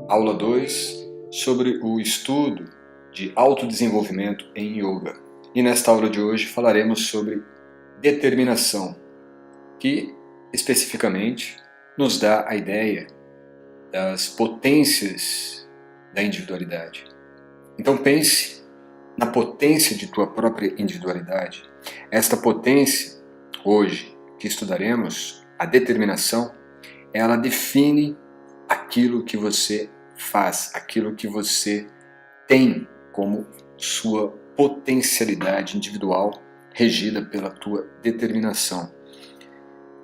Aula 2 sobre o estudo de autodesenvolvimento em Yoga. E nesta aula de hoje falaremos sobre determinação, que especificamente nos dá a ideia das potências da individualidade. Então pense na potência de tua própria individualidade. Esta potência, hoje, que estudaremos, a determinação, ela define aquilo que você faz, aquilo que você tem como sua potencialidade individual regida pela tua determinação.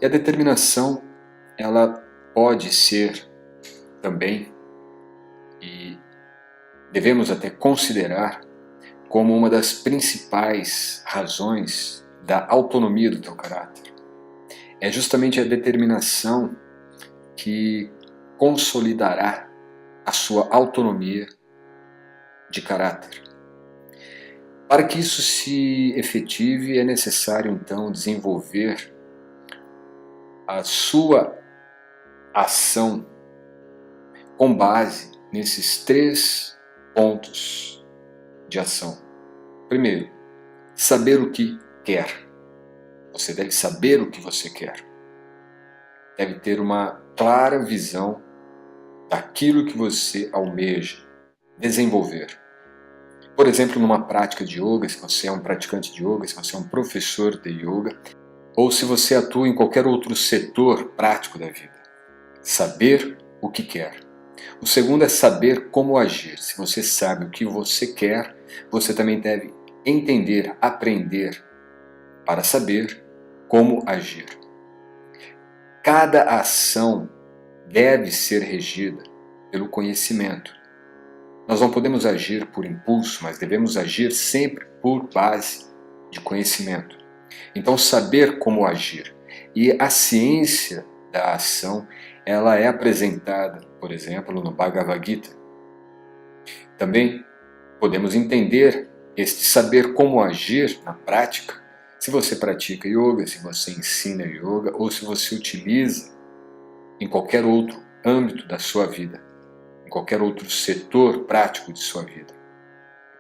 E a determinação, ela pode ser também, e devemos até considerar, como uma das principais razões da autonomia do teu caráter. É justamente a determinação que consolidará a sua autonomia de caráter. Para que isso se efetive, é necessário então desenvolver a sua ação com base nesses 3 pontos de ação. Primeiro, saber o que quer. Você deve saber o que você quer. Deve ter uma clara visão daquilo que você almeja desenvolver. Por exemplo, numa prática de yoga, se você é um praticante de yoga, se você é um professor de yoga, ou se você atua em qualquer outro setor prático da vida. Saber o que quer. O segundo é saber como agir. Se você sabe o que você quer, você também deve entender, aprender para saber como agir. Cada ação deve ser regida pelo conhecimento. Nós não podemos agir por impulso, mas devemos agir sempre por base de conhecimento. Então, saber como agir. E a ciência da ação, ela é apresentada, por exemplo, no Bhagavad Gita. Também podemos entender este saber como agir na prática, se você pratica yoga, se você ensina yoga, ou se você utiliza em qualquer outro âmbito da sua vida, em qualquer outro setor prático de sua vida.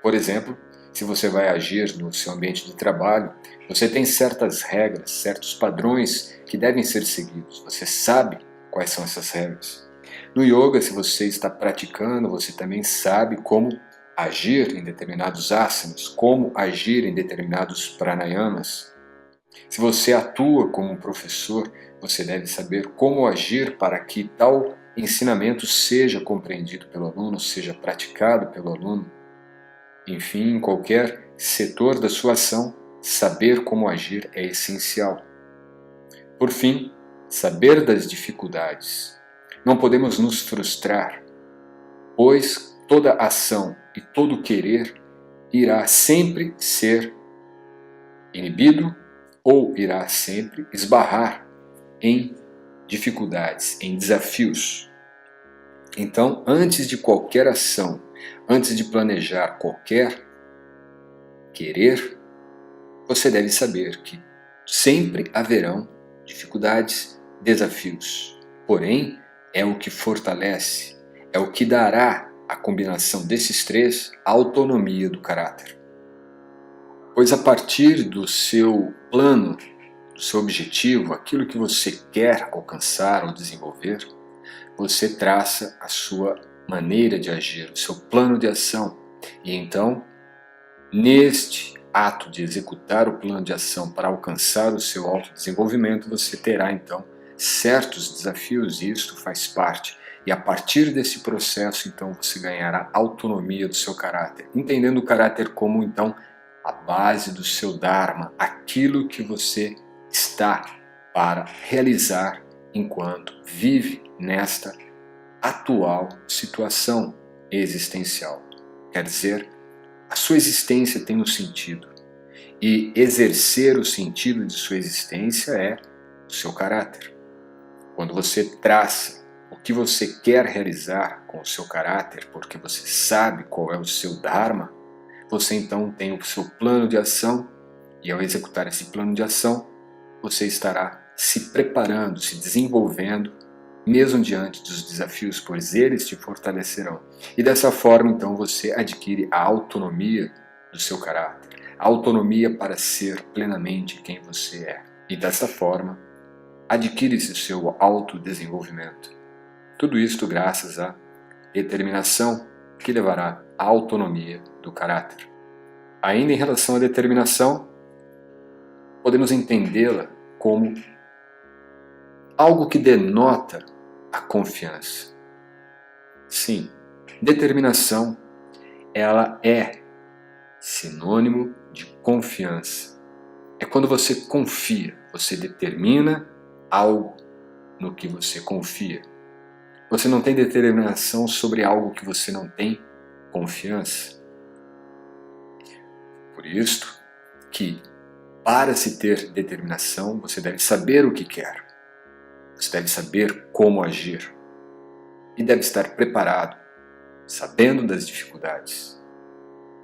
Por exemplo, se você vai agir no seu ambiente de trabalho, você tem certas regras, certos padrões que devem ser seguidos. Você sabe quais são essas regras. No yoga, se você está praticando, você também sabe como agir em determinados asanas, como agir em determinados pranayamas. Se você atua como um professor, você deve saber como agir para que tal ensinamento seja compreendido pelo aluno, seja praticado pelo aluno. Enfim, em qualquer setor da sua ação, saber como agir é essencial. Por fim, saber das dificuldades. Não podemos nos frustrar, pois toda ação e todo querer irá sempre ser inibido ou irá sempre esbarrar em dificuldades, em desafios. Então, antes de qualquer ação, antes de planejar qualquer querer, você deve saber que sempre haverão dificuldades, desafios. Porém, é o que fortalece, é o que dará a combinação desses 3 a autonomia do caráter. Pois a partir do seu plano, do seu objetivo, aquilo que você quer alcançar ou desenvolver, você traça a sua maneira de agir, o seu plano de ação. E então, neste ato de executar o plano de ação para alcançar o seu autodesenvolvimento, você terá então certos desafios, e isto faz parte. E a partir desse processo, então, você ganhará autonomia do seu caráter, entendendo o caráter como, então, a base do seu Dharma, aquilo que você está para realizar enquanto vive nesta atual situação existencial. Quer dizer, a sua existência tem um sentido, e exercer o sentido de sua existência é o seu caráter. Quando você traça o que você quer realizar com o seu caráter, porque você sabe qual é o seu Dharma, você então tem o seu plano de ação, e ao executar esse plano de ação, você estará se preparando, se desenvolvendo mesmo diante dos desafios, pois eles te fortalecerão. E dessa forma, então, você adquire a autonomia do seu caráter, a autonomia para ser plenamente quem você é. E dessa forma, adquire-se o seu autodesenvolvimento. Tudo isto graças à determinação que levará à autonomia do caráter. Ainda em relação à determinação, podemos entendê-la como algo que denota a confiança. Sim, determinação, ela é sinônimo de confiança. É quando você confia, você determina algo no que você confia. Você não tem determinação sobre algo que você não tem confiança. Por isto que, para se ter determinação, você deve saber o que quer. Você deve saber como agir. E deve estar preparado, sabendo das dificuldades,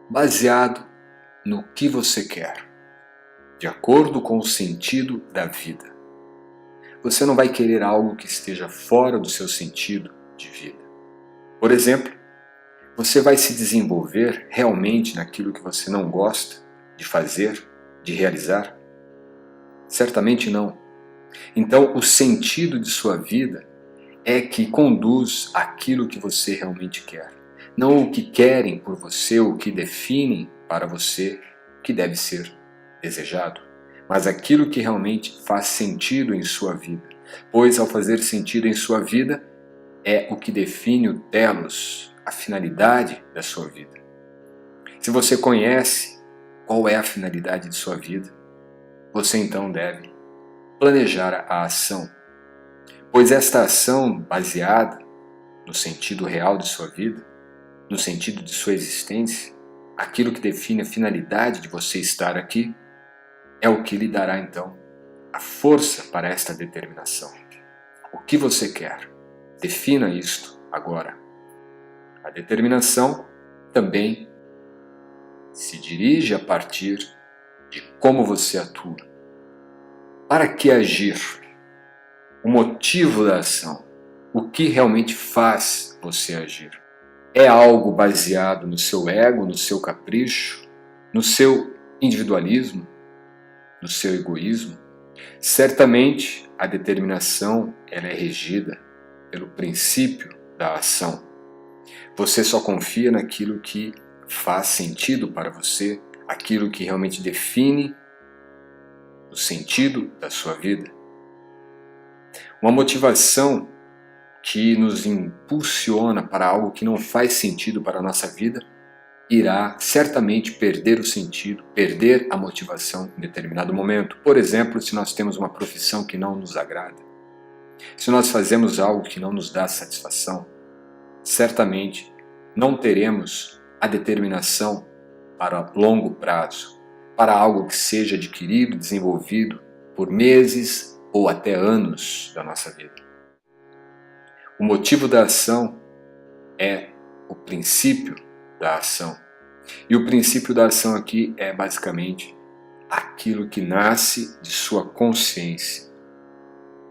baseado no que você quer, de acordo com o sentido da vida. Você não vai querer algo que esteja fora do seu sentido de vida. Por exemplo, você vai se desenvolver realmente naquilo que você não gosta de fazer, de realizar? Certamente não. Então, o sentido de sua vida é que conduz aquilo que você realmente quer. Não o que querem por você, o que definem para você que deve ser desejado, mas aquilo que realmente faz sentido em sua vida. Pois ao fazer sentido em sua vida, é o que define o telos, a finalidade da sua vida. Se você conhece qual é a finalidade de sua vida, você então deve planejar a ação, pois esta ação baseada no sentido real de sua vida, no sentido de sua existência, aquilo que define a finalidade de você estar aqui, é o que lhe dará então a força para esta determinação. O que você quer? Defina isto agora. A determinação também se dirige a partir de como você atua. Para que agir? O motivo da ação. O que realmente faz você agir? É algo baseado no seu ego, no seu capricho, no seu individualismo, no seu egoísmo? Certamente a determinação ela é regida pelo princípio da ação. Você só confia naquilo que faz sentido para você, aquilo que realmente define o sentido da sua vida. Uma motivação que nos impulsiona para algo que não faz sentido para a nossa vida irá certamente perder o sentido, perder a motivação em determinado momento. Por exemplo, se nós temos uma profissão que não nos agrada, se nós fazemos algo que não nos dá satisfação, certamente não teremos a determinação para longo prazo, para algo que seja adquirido, desenvolvido por meses ou até anos da nossa vida. O motivo da ação é o princípio da ação. E o princípio da ação aqui é basicamente aquilo que nasce de sua consciência.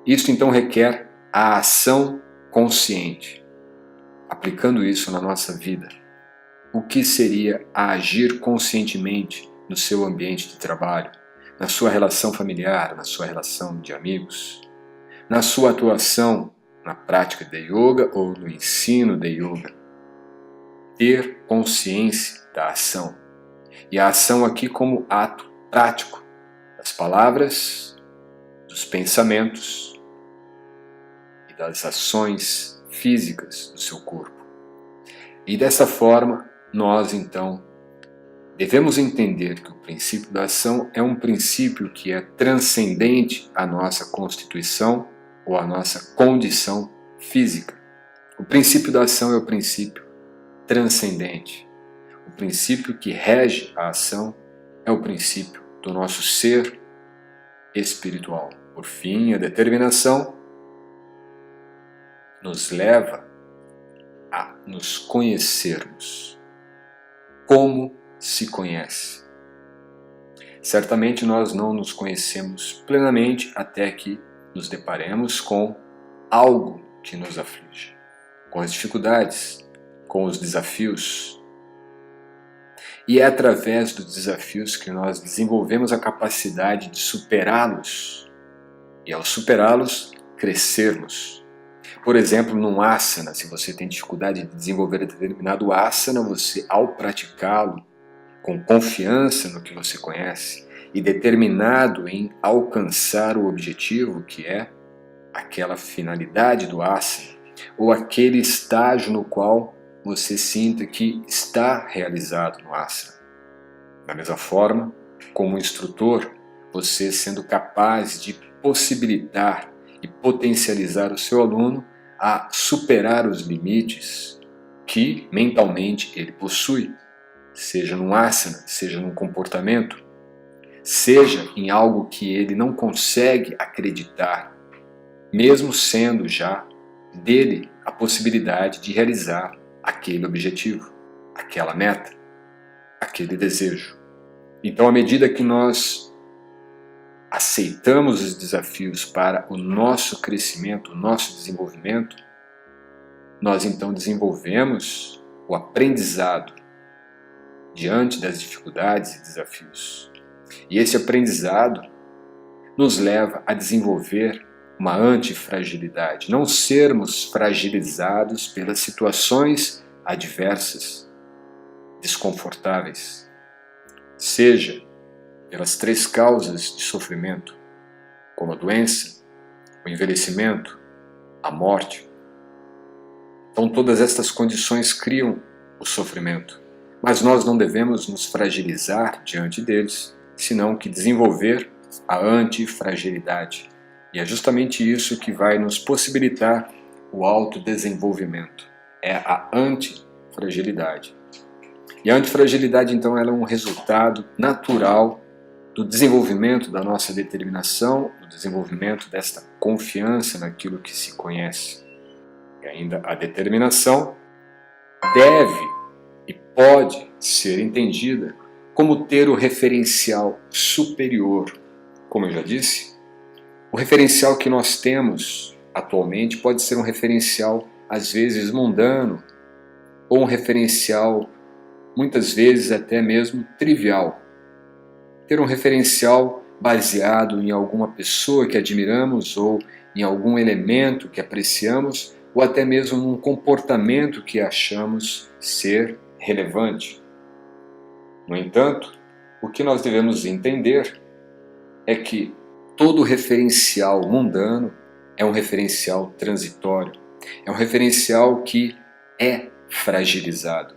Isso então requer a ação consciente. Aplicando isso na nossa vida, o que seria agir conscientemente no seu ambiente de trabalho, na sua relação familiar, na sua relação de amigos, na sua atuação na prática de yoga ou no ensino de yoga? Ter consciência da ação. E a ação aqui como ato prático das palavras, dos pensamentos e das ações físicas do seu corpo. E dessa forma, nós então devemos entender que o princípio da ação é um princípio que é transcendente à nossa constituição ou à nossa condição física. O princípio da ação é o princípio transcendente. O princípio que rege a ação é o princípio do nosso ser espiritual. Por fim, a determinação nos leva a nos conhecermos. Como se conhece? Certamente nós não nos conhecemos plenamente até que nos deparemos com algo que nos aflige, com as dificuldades, com os desafios. E é através dos desafios que nós desenvolvemos a capacidade de superá-los e, ao superá-los, crescermos. Por exemplo, num asana, se você tem dificuldade de desenvolver determinado asana, você, ao praticá-lo com confiança no que você conhece e determinado em alcançar o objetivo, que é aquela finalidade do asana, ou aquele estágio no qual você sinta que está realizado no asana. Da mesma forma, como instrutor, você sendo capaz de possibilitar e potencializar o seu aluno a superar os limites que mentalmente ele possui, seja num asana, seja num comportamento, seja em algo que ele não consegue acreditar, mesmo sendo já dele a possibilidade de realizar aquele objetivo, aquela meta, aquele desejo. Então, à medida que nós aceitamos os desafios para o nosso crescimento, o nosso desenvolvimento, nós então desenvolvemos o aprendizado diante das dificuldades e desafios. E esse aprendizado nos leva a desenvolver uma antifragilidade, não sermos fragilizados pelas situações adversas, desconfortáveis, seja pelas 3 causas de sofrimento, como a doença, o envelhecimento, a morte. Então todas estas condições criam o sofrimento, mas nós não devemos nos fragilizar diante deles, senão que desenvolver a antifragilidade. E é justamente isso que vai nos possibilitar o autodesenvolvimento, é a antifragilidade. E a antifragilidade, então, ela é um resultado natural do desenvolvimento da nossa determinação, do desenvolvimento desta confiança naquilo que se conhece. E ainda a determinação deve e pode ser entendida como ter o referencial superior. Como eu já disse, o referencial que nós temos atualmente pode ser um referencial às vezes mundano ou um referencial muitas vezes até mesmo trivial. Ter um referencial baseado em alguma pessoa que admiramos ou em algum elemento que apreciamos ou até mesmo num comportamento que achamos ser relevante. No entanto, o que nós devemos entender é que todo referencial mundano é um referencial transitório, é um referencial que é fragilizado.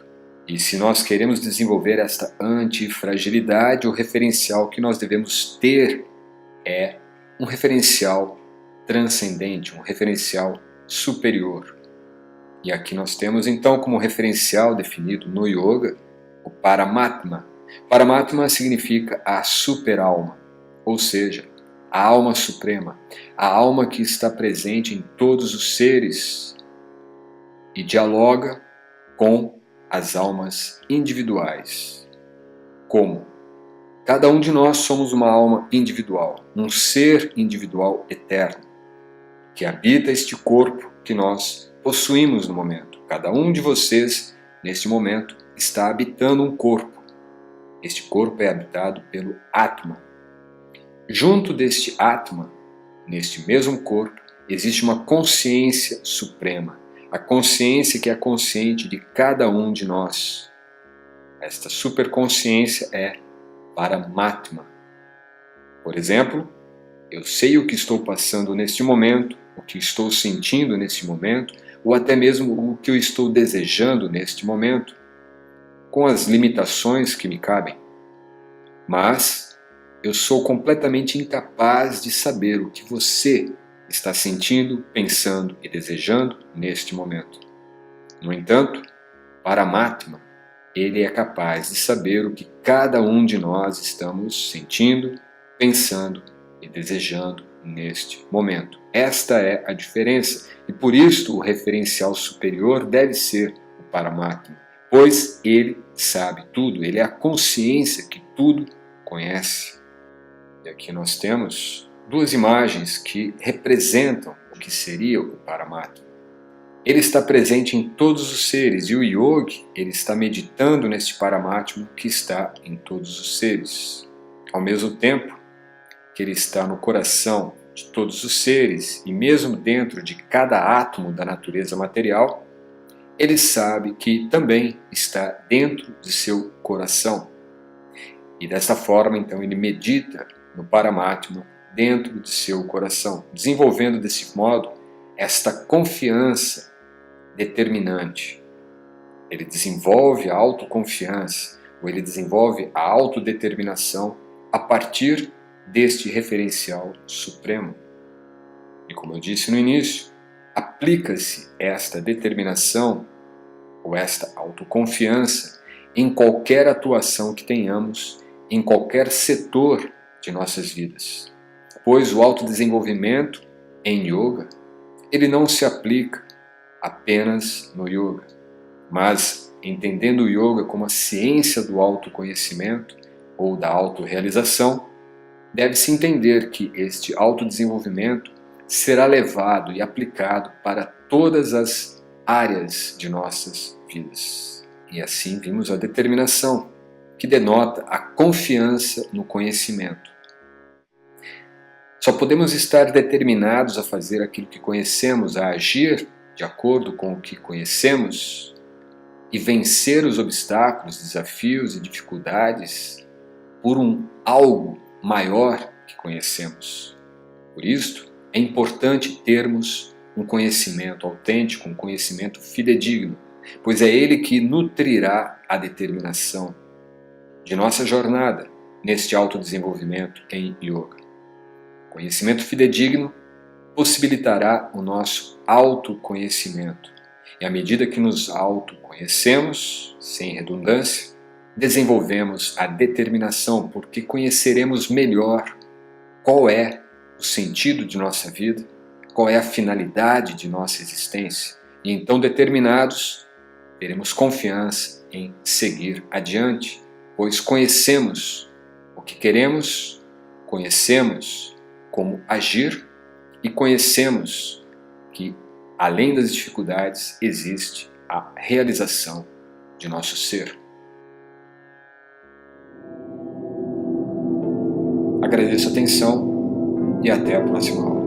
E se nós queremos desenvolver esta antifragilidade, o referencial que nós devemos ter é um referencial transcendente, um referencial superior. E aqui nós temos então como referencial definido no yoga o Paramatma. Paramatma significa a superalma, ou seja, a alma suprema, a alma que está presente em todos os seres e dialoga com as almas individuais. Como? Cada um de nós somos uma alma individual, um ser individual eterno, que habita este corpo que nós possuímos no momento. Cada um de vocês, neste momento, está habitando um corpo. Este corpo é habitado pelo Atma. Junto deste Atma, neste mesmo corpo, existe uma consciência suprema. A consciência que é consciente de cada um de nós. Esta superconsciência é Paramatma. Por exemplo, eu sei o que estou passando neste momento, o que estou sentindo neste momento, ou até mesmo o que eu estou desejando neste momento, com as limitações que me cabem. Mas eu sou completamente incapaz de saber o que você está sentindo, pensando e desejando neste momento. No entanto, Paramatma, ele é capaz de saber o que cada um de nós estamos sentindo, pensando e desejando neste momento. Esta é a diferença e por isso o referencial superior deve ser o Paramatma, pois ele sabe tudo, ele é a consciência que tudo conhece. E aqui nós temos 2 imagens que representam o que seria o Paramatma. Ele está presente em todos os seres, e o yogi, ele está meditando neste Paramatma que está em todos os seres. Ao mesmo tempo que ele está no coração de todos os seres, e mesmo dentro de cada átomo da natureza material, ele sabe que também está dentro de seu coração. E desta forma, então, ele medita no Paramatma dentro de seu coração, desenvolvendo desse modo esta confiança determinante. Ele desenvolve a autoconfiança, ou ele desenvolve a autodeterminação a partir deste referencial supremo. E como eu disse no início, aplica-se esta determinação ou esta autoconfiança em qualquer atuação que tenhamos, em qualquer setor de nossas vidas. Pois o autodesenvolvimento em yoga, ele não se aplica apenas no yoga, mas entendendo o yoga como a ciência do autoconhecimento ou da autorrealização, deve-se entender que este autodesenvolvimento será levado e aplicado para todas as áreas de nossas vidas. E assim vimos a determinação, que denota a confiança no conhecimento. Só podemos estar determinados a fazer aquilo que conhecemos, a agir de acordo com o que conhecemos e vencer os obstáculos, desafios e dificuldades por algo maior que conhecemos. Por isto, é importante termos um conhecimento autêntico, um conhecimento fidedigno, pois é ele que nutrirá a determinação de nossa jornada neste autodesenvolvimento em yoga. Conhecimento fidedigno possibilitará o nosso autoconhecimento. E à medida que nos autoconhecemos, sem redundância, desenvolvemos a determinação, porque conheceremos melhor qual é o sentido de nossa vida, qual é a finalidade de nossa existência. E então, determinados, teremos confiança em seguir adiante, pois conhecemos o que queremos, conhecemos como agir e conhecemos que, além das dificuldades, existe a realização de nosso ser. Agradeço a atenção e até a próxima aula.